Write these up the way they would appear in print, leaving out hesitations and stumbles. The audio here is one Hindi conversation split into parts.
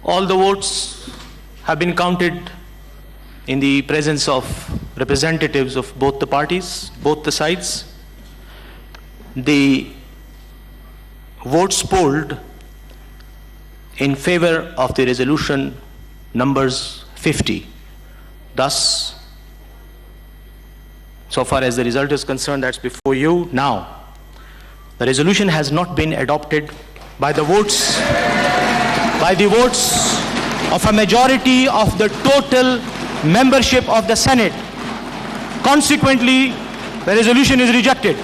All the votes have been counted in the presence of representatives of both the parties, both the sides. The votes polled in favor of the resolution numbers 50. Thus, so far as the result is concerned, that's before you now. The resolution has not been adopted by the votes of a majority of the total membership of the Senate. Consequently, the resolution is rejected.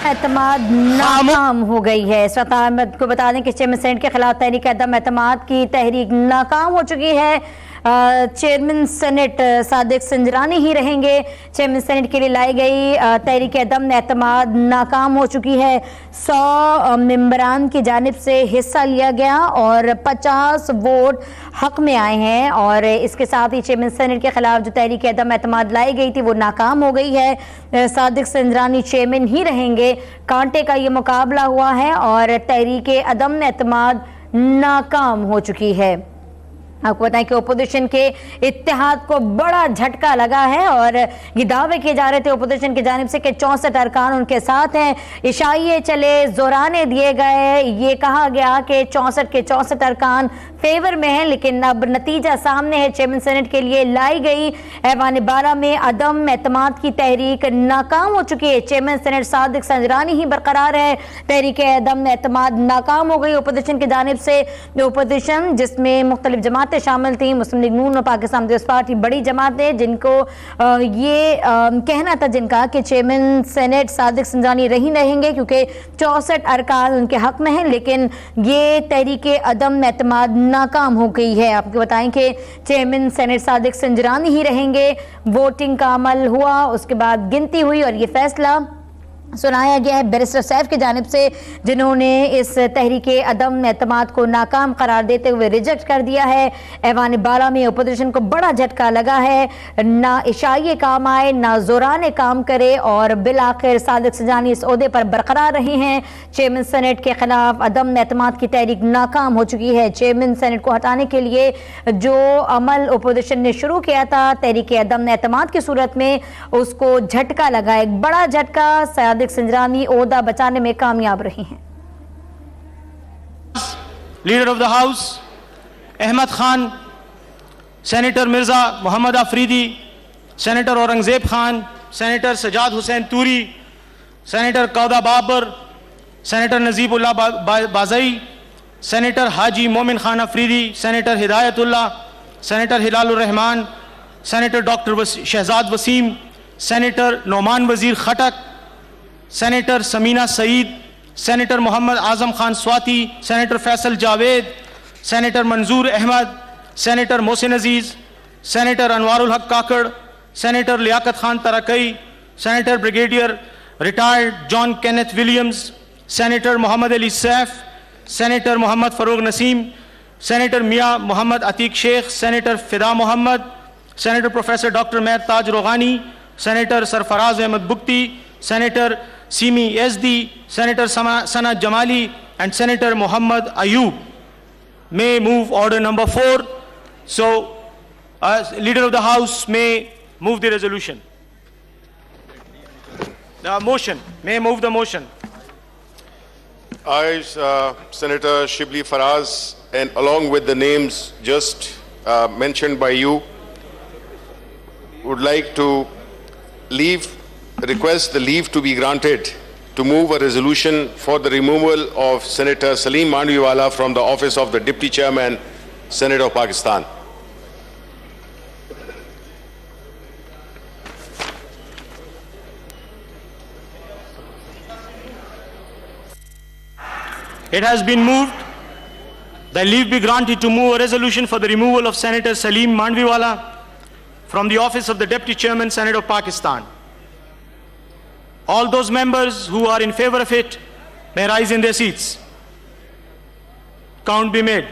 एतमाद नाकाम हो गई है। स्वतः अहमद को बता दें कि चेयरमैन सेनेट के खिलाफ तहरीक अदम एतमाद की तहरीक नाकाम हो चुकी है। चेयरमैन सेनेट सादिक संजरानी ही रहेंगे। चेयरमैन सेनेट के लिए लाई गई तहरीक अदम एतमाद नाकाम हो चुकी है। 100 मेंबरान की जानिब से हिस्सा लिया गया और 50 वोट हक में आए हैं और इसके साथ ही चेयरमैन सेनेट के खिलाफ जो तहरीक अदम एतमाद लाई गई थी वो नाकाम हो गई है। सादिक संजरानी चेयरमैन ही रहेंगे। कांटे का ये मुकाबला हुआ है और तहरीक अदम एतमाद नाकाम हो चुकी है। आपको बताएं कि ओपोजिशन के इत्तेहाद को बड़ा झटका लगा है और ये दावे किए जा रहे थे ओपोजिशन की जानिब से कि 64 अरकान उनके साथ हैं। इशाइये चले, जोराने दिए गए, ये कहा गया कि 64 के 64 अरकान फेवर में हैं, लेकिन अब नतीजा सामने है। चेयरमैन सेनेट के लिए लाई गई ऐवान बाला में अदम एतमाद की तहरीक नाकाम हो चुकी है। चेयरमैन सेनेट सादिक संजरानी ही बरकरार है। तहरीक अदम एतमाद नाकाम हो गई ओपोजिशन की जानिब से। ओपोजिशन जिसमें मुख्तलिफ जमातें शामिल थी, मुस्लिम लीग नून और पाकिस्तान पीपल्स पार्टी, बड़ी जमातें जिनको ये कहना था जिनका कि चेयरमैन सेनेट सादिक संजरानी नहीं रहेंगे क्योंकि 64 अरकान उनके हक में हैं, लेकिन ये तहरीक अदम एतमाद नाकाम हो गई है। आपको बताएं कि चेयरमैन सेनेट सादिक संजरानी ही रहेंगे। वोटिंग का अमल हुआ, उसके बाद गिनती हुई और ये फैसला सुनाया गया है बैरिस्टर सैफ की जानिब से, जिन्होंने इस तहरीक अदम एतमाद को नाकाम करार देते हुए रिजेक्ट कर दिया है। ऐवान बाला में अपोजिशन को बड़ा झटका लगा है। ना इशाइये काम आए, ना जोराने काम करे और बिल आखिर सादिक संजरानी इस ओहदे पर बरकरार रहे हैं। चेयरमैन सेनेट के खिलाफ अदम एतमाद की तहरीक नाकाम हो चुकी है। चेयरमैन सेनेट को हटाने के लिए जो अमल अपोजिशन ने शुरू किया था तहरीक अदम एतमाद की सूरत में, उसको झटका लगा, एक बड़ा झटका। सादिक संजरानी ओहदा बचाने में कामयाब रहे हैं। Leader of the house Ahmad Khan, senator Mirza Mohammad Afridi, senator Aurangzeb Khan, senator Sajjad Hussain Turi, senator Kauda Babar, senator Najibullah Bazai, senator Haji Momin Khan Afridi, senator Hidayatullah, senator Hilalur Rehman, senator doctor Shahzad Waseem, senator Noman Wazir Khattak, senator Samina Saeed, senator Mohammad Azam Khan Swati, senator Faisal Javed, senator Manzoor Ahmed, senator Mohsin Aziz, senator Anwarul Haq Kakar, senator Liaquat Khan तरकई, senator brigadier retired John Kenneth Williams, senator Mohammad Ali Saif, senator Mohammad Farooq Naseem, senator Mian Mohammad Atiq Sheikh, senator Fida Mohammad, senator professor doctor Mehar Taj Roghani, senator Sarfraz Ahmed Bugti, senator Seemi Ezdi, senator Sana Jamali and Senator Muhammad Ayub may move order number 4. So, Leader of the House may move the resolution. The motion, may move the motion. I, Senator Shibli Faraz, and along with the names just mentioned by you, would like to request the leave to be granted to move a resolution for the removal of Senator Salim Mandviwala from the office of the Deputy Chairman, Senate of Pakistan. It has been moved that leave be granted to move a resolution for the removal of Senator Salim Mandviwala from the office of the Deputy Chairman, Senate of Pakistan. All those members who are in favor of it may rise in their seats. Count be made.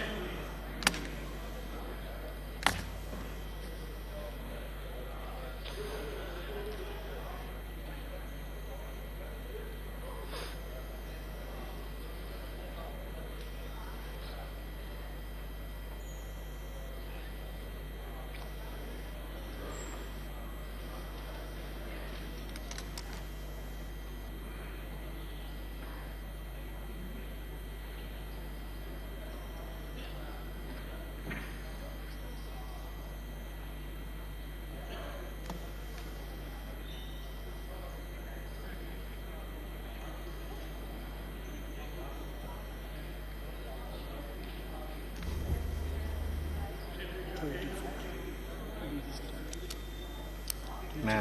मैं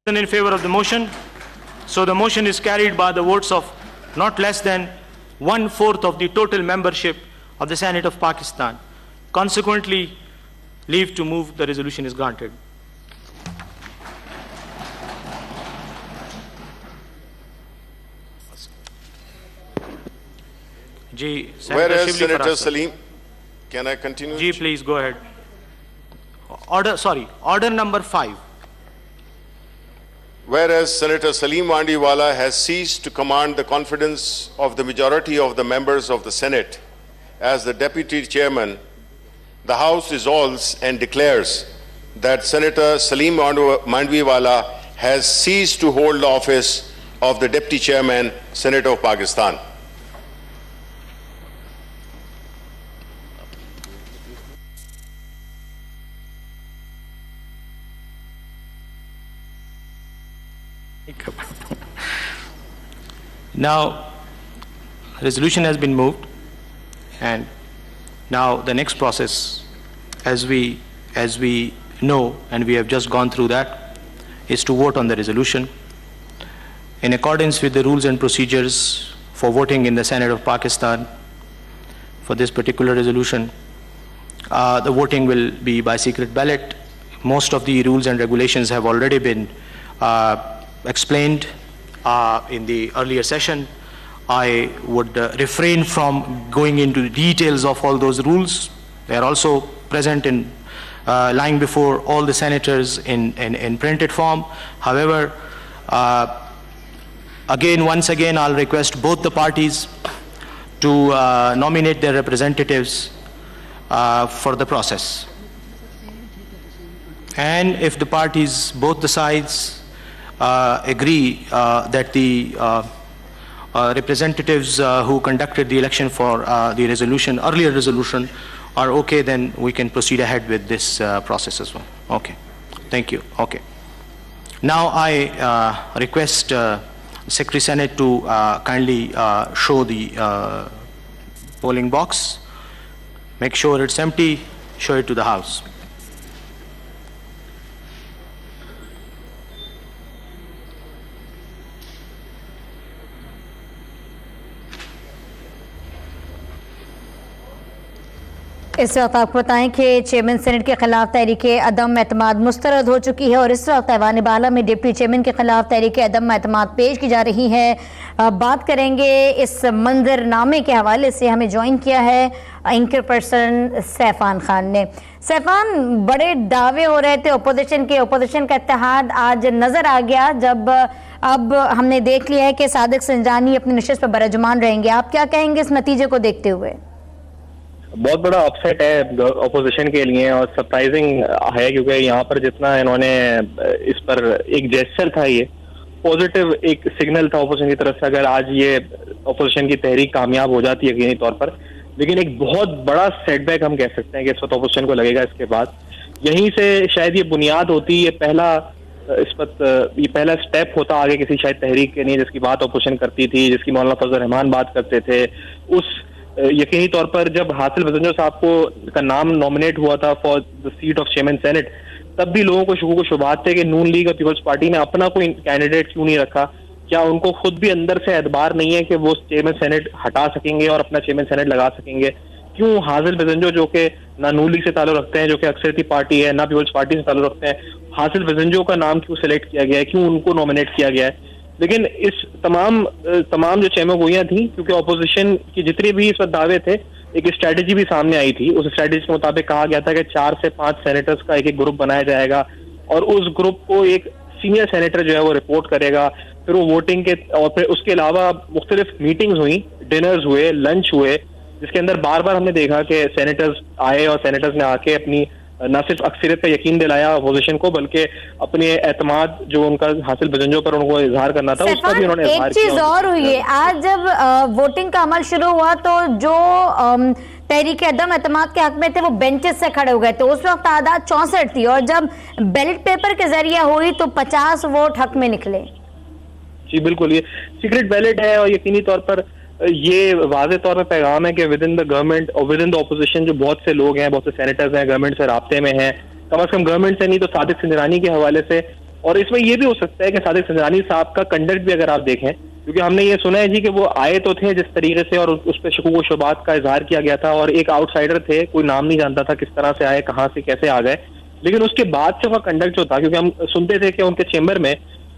in favor of the motion. So the motion is carried by the votes of not less than 1/4 of the total membership of the Senate of Pakistan. Consequently, leave to move the resolution is granted. Whereas Senator Salim, can I continue? Ji, please go ahead. Order number 5. Whereas Senator Salim Mandiwala has ceased to command the confidence of the majority of the members of the Senate as the Deputy Chairman, the House resolves and declares that Senator Salim Mandiwala has ceased to hold the office of the Deputy Chairman, Senate of Pakistan. Now, resolution has been moved, and now the next process, as we know, and we have just gone through that, is to vote on the resolution. In accordance with the rules and procedures for voting in the Senate of Pakistan for this particular resolution, the voting will be by secret ballot. Most of the rules and regulations have already been explained in the earlier session. I would refrain from going into the details of all those rules. They are also present in lying before all the senators in printed form. However, once again, I'll request both the parties to nominate their representatives for the process. And if the parties, both the sides, agree that the representatives who conducted the election for the resolution, earlier resolution, are okay, then we can proceed ahead with this process as well. Okay, thank you. Okay. Now I request Secretary Senate to kindly show the polling box. Make sure it's empty, show it to the House. इस वक्त आपको बताएं कि चेयरमैन सेनेट के खिलाफ तहरीक अदम एतमाद मुस्तरद हो चुकी है और इस वक्त ऐवान बाला में डिप्टी चेयरमैन के खिलाफ तहरीक अदम एतमाद पेश की जा रही है। बात करेंगे इस मंजरनामे के हवाले से। हमें ज्वाइन किया है एंकर पर्सन सैफान खान ने। सैफान, बड़े दावे हो रहे थे ओपोजिशन का इत्तेहाद आज नजर आ गया जब अब हमने देख लिया है कि सादिक संजानी अपनी नशिस्त पर बरजमान रहेंगे। आप क्या कहेंगे इस नतीजे को देखते हुए? बहुत बड़ा अपसेट है ऑपोजिशन के लिए और सरप्राइजिंग है, क्योंकि यहाँ पर जितना इन्होंने इस पर एक जेस्चर था, ये पॉजिटिव एक सिग्नल था ऑपोजिशन की तरफ से। अगर आज ये ऑपोजिशन की तहरीक कामयाब हो जाती है यकीनी तौर पर, लेकिन एक बहुत बड़ा सेटबैक हम कह सकते हैं कि इस वक्त ऑपोजिशन को लगेगा। इसके बाद यहीं से शायद ये बुनियाद होती, ये पहला स्टेप होता आगे किसी शायद तहरीक के लिए जिसकी बात ऑपोजिशन करती थी, जिसकी मौलाना फजल रहमान बात करते थे। उस यकीनी तौर पर जब हासिल बजंजो साहब का नाम नॉमिनेट हुआ था for the seat of chairman senate, तब भी लोगों को शुरू शुबात थे कि नून लीग और पीपल्स पार्टी ने अपना कोई कैंडिडेट क्यों नहीं रखा। क्या उनको खुद भी अंदर से एतबार नहीं है कि वो चेयरमैन सेनेट हटा सकेंगे और अपना चेयरमैन सेनेट लगा सकेंगे? क्यों हासिल बजंजो, जो कि ना नून लीग से ताल्लुक रखते हैं, जो कि अक्सरती पार्टी है, ना पीपल्स पार्टी से ताल्लुक रखते हैं, हासिल बजंजो का नाम क्यों सिलेक्ट किया गया है, क्यों उनको नॉमिनेट किया गया है? लेकिन इस तमाम जो चेमगोइयां थी, क्योंकि ऑपोजिशन की जितने भी इस वक्त दावे थे, एक स्ट्रैटेजी भी सामने आई थी। उस स्ट्रैटेजी के मुताबिक कहा गया था कि 4 से 5 सेनेटर्स का एक ग्रुप बनाया जाएगा और उस ग्रुप को एक सीनियर सेनेटर जो है वो रिपोर्ट करेगा। फिर वो वोटिंग के और फिर उसके अलावा मुख्तलिफ मीटिंग्स हुई, डिनर्स हुए, लंच हुए, जिसके अंदर बार बार हमने देखा कि सेनेटर्स आए और सेनेटर्स ने आके अपनी न सिर्फ अक्सरियत का यकीन दिलाया अपोजिशन को, बल्कि अपने एतमाद जो उनका हासिल बजंजों पर उनको इजहार करना था उसका भी उन्होंने इजहार किया। एक चीज और हुई है, आज जब वोटिंग का अमल शुरू हुआ तो जो तहरीक अदम एतमाद के हक में थे वो बेंचेस से खड़े हो गए थे। उस वक्त तादाद 64 थी और जब बैलेट पेपर के जरिए हुई तो 50 वोट हक में निकले। जी बिल्कुल, ये सीक्रेट बैलेट है और यकीनी तौर पर ये वाज़ेह तौर पर पैगाम है कि विद इन द गवर्नमेंट और विद इन द ऑपोजिशन जो बहुत से लोग हैं, बहुत से सेनेटर्स हैं, गवर्नमेंट से राब्ते में हैं, कम से कम गवर्नमेंट से नहीं तो सादिक सिंजरानी के हवाले से। और इसमें ये भी हो सकता है कि सादिक सिंजरानी साहब का कंडक्ट भी अगर आप देखें, क्योंकि हमने ये सुना है जी कि वो आए तो थे जिस तरीके से और उस पर शकूक व शुबात का इजहार किया गया था और एक आउटसाइडर थे, कोई नाम नहीं जानता था किस तरह से आए, कहाँ से कैसे आ गए, लेकिन उसके बाद से उनका कंडक्ट जो था, क्योंकि हम सुनते थे कि उनके चेंबर में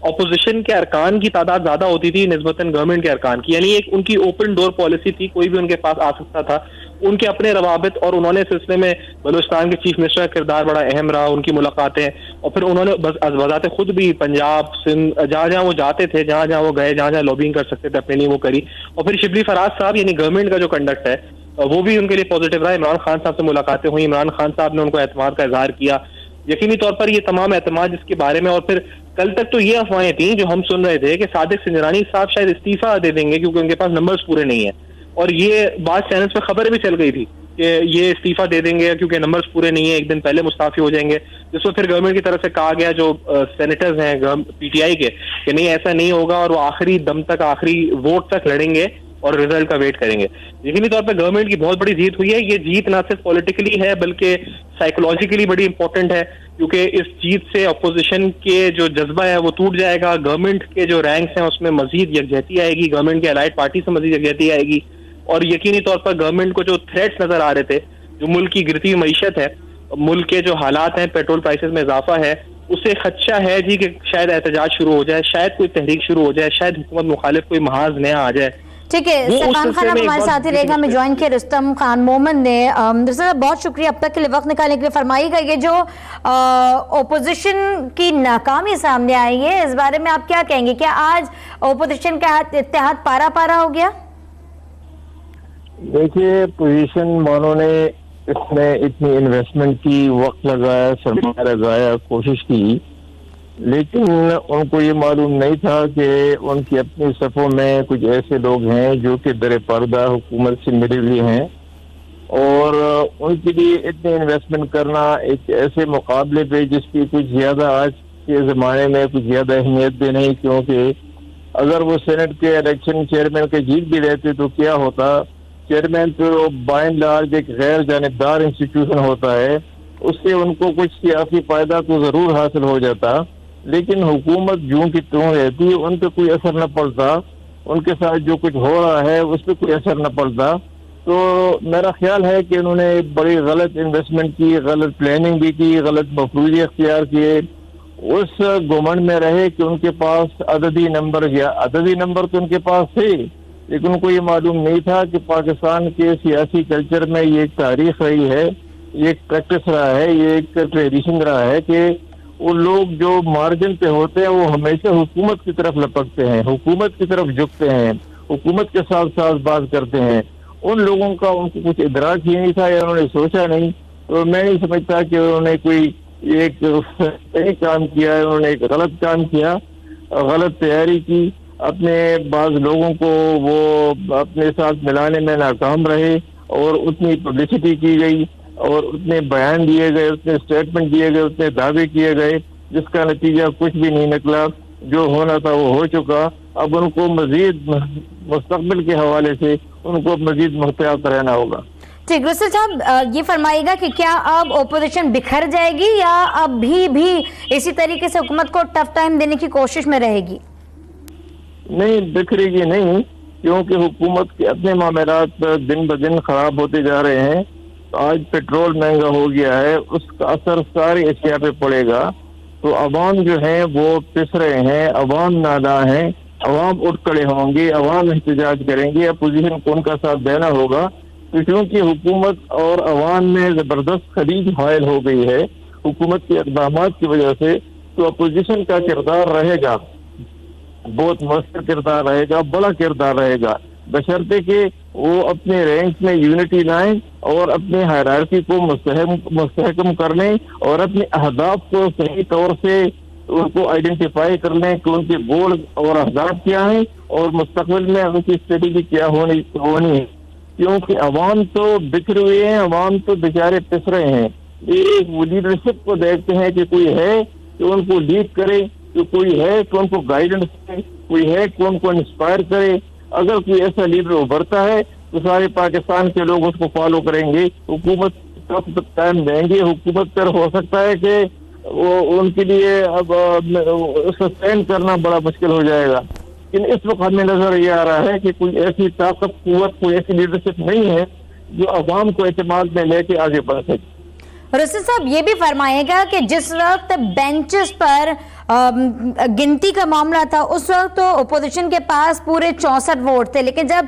ऑपोजिशन के अरकान की तादाद ज्यादा होती थी निस्बतन गवर्नमेंट के अरकान की, यानी एक उनकी ओपन डोर पॉलिसी थी, कोई भी उनके पास आ सकता था, उनके अपने रवाबित और उन्होंने सिलसिले में बलूचिस्तान के चीफ मिनिस्टर का किरदार बड़ा अहम रहा, उनकी मुलाकातें और फिर उन्होंने बजाते खुद भी पंजाब सिंध जहाँ जहाँ वो जाते थे, जहाँ जहाँ वो गए, जहाँ जहाँ लॉबिंग कर सकते थे अपने लिए वो करी। और फिर शिबली फराज साहब यानी गवर्नमेंट का जो कंडक्ट है वो भी उनके लिए पॉजिटिव रहा। इमरान खान साहब से मुलाकातें हुई, इमरान खान साहब ने उनको एतमाद का इजहार किया। यकीनी तौर पर ये तमाम एतमाद जिसके बारे में, और फिर कल तक तो ये अफवाहें थी जो हम सुन रहे थे कि सादिक सिंजरानी साहब शायद इस्तीफा दे देंगे क्योंकि उनके पास नंबर्स पूरे नहीं है, और ये बाद चैनल्स पे खबर भी चल गई थी कि ये इस्तीफा दे देंगे क्योंकि नंबर्स पूरे नहीं है, एक दिन पहले मुस्ताफी हो जाएंगे, जिसको फिर गवर्नमेंट की तरफ से कहा गया जो सेनेटर्स हैं पीटीआई के कि नहीं ऐसा नहीं होगा और वो आखिरी दम तक, आखिरी वोट तक लड़ेंगे और रिजल्ट का वेट करेंगे। यकीनी तौर पर गवर्नमेंट की बहुत बड़ी जीत हुई है। ये जीत ना सिर्फ पॉलिटिकली है बल्कि साइकोलॉजिकली बड़ी इंपॉर्टेंट है, क्योंकि इस जीत से अपोजिशन के जो जज्बा है वो टूट जाएगा, गवर्नमेंट के जो रैंक्स हैं उसमें मजीद यकजहती आएगी, गवर्नमेंट के अलाइड पार्टी से मजीद यकजहती आएगी, और यकीनी तौर पर गवर्नमेंट को जो थ्रेट्स नजर आ रहे थे, जो मुल्क की गिरती हुई मईशत है, मुल्क के जो हालात हैं, पेट्रोल प्राइसेस में इजाफा है, उससे खदशा है जी कि शायद एहतजाज शुरू हो जाए, शायद कोई तहरीक शुरू हो जाए, शायद हुकूमत मुखालिफ कोई महाज नया आ जाए। ठीक है, सलमान खान हमारे साथ ही रहेगा, हमें ज्वाइन किया रुस्तम खान मोमन ने। बहुत शुक्रिया अब तक के लिए वक्त निकालने के लिए। फरमाइएगा ये जो ओपोजिशन की नाकामी सामने आई है, इस बारे में आप क्या कहेंगे? क्या आज ओपोजिशन का इत्तेहाद पारा पारा हो गया? देखिए, पोजीशन वालों ने इसमें इतनी इन्वेस्टमेंट की, वक्त लगाया, सरमाया लगाया, कोशिश की, लेकिन उनको ये मालूम नहीं था कि उनकी अपनी सफ़ों में कुछ ऐसे लोग हैं जो कि दर पर्दा हुकूमत से मिले हुए हैं, और उनके लिए इतनी इन्वेस्टमेंट करना एक ऐसे मुकाबले पे जिसकी कुछ ज़्यादा आज के ज़माने में कुछ ज़्यादा अहमियत भी नहीं, क्योंकि अगर वो सेनेट के इलेक्शन चेयरमैन के जीत भी रहते तो क्या होता, चेयरमैन तो बाय एंड लार्ज एक गैर जानिबदार इंस्टीट्यूशन होता है, उससे उनको कुछ सियासी फायदा तो ज़रूर हासिल हो जाता, लेकिन हुकूमत यूं की त्यों रहती, उन पर कोई असर न पड़ता, उनके साथ जो कुछ हो रहा है उस पर कोई असर न पड़ता। तो मेरा ख्याल है कि उन्होंने बड़ी गलत इन्वेस्टमेंट की, गलत प्लानिंग भी की, गलत मफरूज़े अख्तियार किए, उस गुमंड में रहे कि उनके पास अददी नंबर तो उनके पास थे, लेकिन उनको ये मालूम नहीं था कि पाकिस्तान के सियासी कल्चर में ये एक तारीख रही है, ये एक प्रैक्टिस रहा है, ये एक ट्रेडिशन रहा है कि वो लोग जो मार्जिन पे होते हैं वो हमेशा हुकूमत की तरफ लपकते हैं, हुकूमत की तरफ झुकते हैं, हुकूमत के साथ साथ बात करते हैं। उन लोगों का उनको कुछ इदराक ही नहीं था या उन्होंने सोचा नहीं। तो मैं नहीं समझता कि उन्होंने कोई एक सही काम किया है, उन्होंने एक गलत काम किया, गलत तैयारी की, अपने बाज लोगों को वो अपने साथ मिलाने में नाकाम रहे और उतनी पब्लिसिटी की गई और उतने बयान दिए गए, उतने स्टेटमेंट दिए गए, उतने दावे किए गए, जिसका नतीजा कुछ भी नहीं निकला। जो होना था वो हो चुका। अब उनको मजीद मुस्तकबिल के हवाले से उनको मजीद मुहतियात रहना होगा। ठीक, रुस्तम साहब ये फरमाइएगा कि क्या अब ओपोजिशन बिखर जाएगी या अब भी इसी तरीके से हुकूमत को टफ टाइम देने की कोशिश में रहेगी? नहीं, बिखरेगी नहीं, क्योंकि हुकूमत के अपने मामलात दिन ब दिन खराब होते जा रहे हैं। आज पेट्रोल महंगा हो गया है, उसका असर सारी एशिया पे पड़ेगा। तो अवाम जो है वो पिस रहे हैं, अवाम नादा है, अवाम उठ खड़े होंगे, अवाम एहतजाज करेंगे, अपोजिशन को उनका साथ देना होगा। तो क्योंकि हुकूमत और अवाम में जबरदस्त खरीद हायल हो गई है हुकूमत के इक़दाम की वजह से, तो अपोजिशन का किरदार रहेगा, बहुत मस्त किरदार रहेगा, बड़ा किरदार रहेगा, बशर्ते कि वो अपने रैंक में यूनिटी लाएं और अपने हायरार्की को मुस्तहकम कर लें और अपने अहदाफ को सही तौर से उनको आइडेंटिफाई कर लें कि उनके गोल और अहदाफ क्या हैं और मुस्तकबिल में उनकी स्ट्रेटेजी क्या होनी है। क्योंकि अवाम तो बिखरे हुए हैं, अवाम तो बेचारे पिस रहे हैं। ये वो लीडरशिप को देखते हैं कि कोई है कि उनको लीड करे, कि कोई है कि उनको गाइडेंस दे, कोई है कि उनको इंस्पायर करे। अगर कोई ऐसा लीडर उभरता है तो सारे पाकिस्तान के लोग उसको फॉलो करेंगे, हुकूमत का टाइम देंगे। हुकूमत पर हो सकता है कि वो उनके लिए अब सस्टेन करना बड़ा मुश्किल हो जाएगा। लेकिन इस वक्त हमें नजर ये आ रहा है कि कोई ऐसी ताकत, कुव्वत, कोई ऐसी लीडरशिप नहीं है जो अवाम को एतमाद में लेके आगे बढ़ सके। रशीद साहब, ये भी फरमाइएगा कि जिस वक्त बेंचेस पर गिनती का मामला था उस वक्त तो अपोजिशन के पास पूरे 64 वोट थे, लेकिन जब